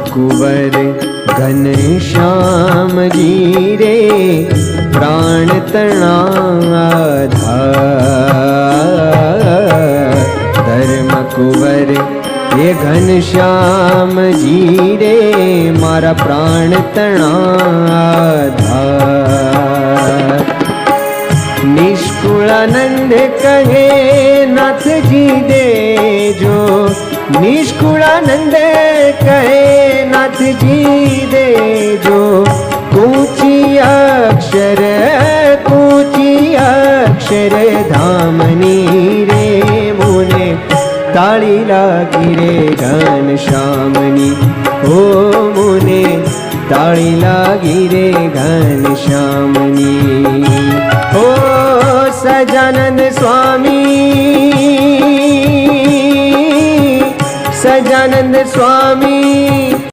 कुंवर घनश्याम जी रे प्राण तणा आधार। धर्म कुंवर ये घनश्याम जी रे मारा प्राण तणा आधार। निष्कुलानंद कहे नाथ जी देजो, निष्कुलानंद कहे नाथ जी देजो। कूची अक्षर धामनी रे मुने ताली लागी रे घनश्यामनी। ओ मुने ताली लागी रे घन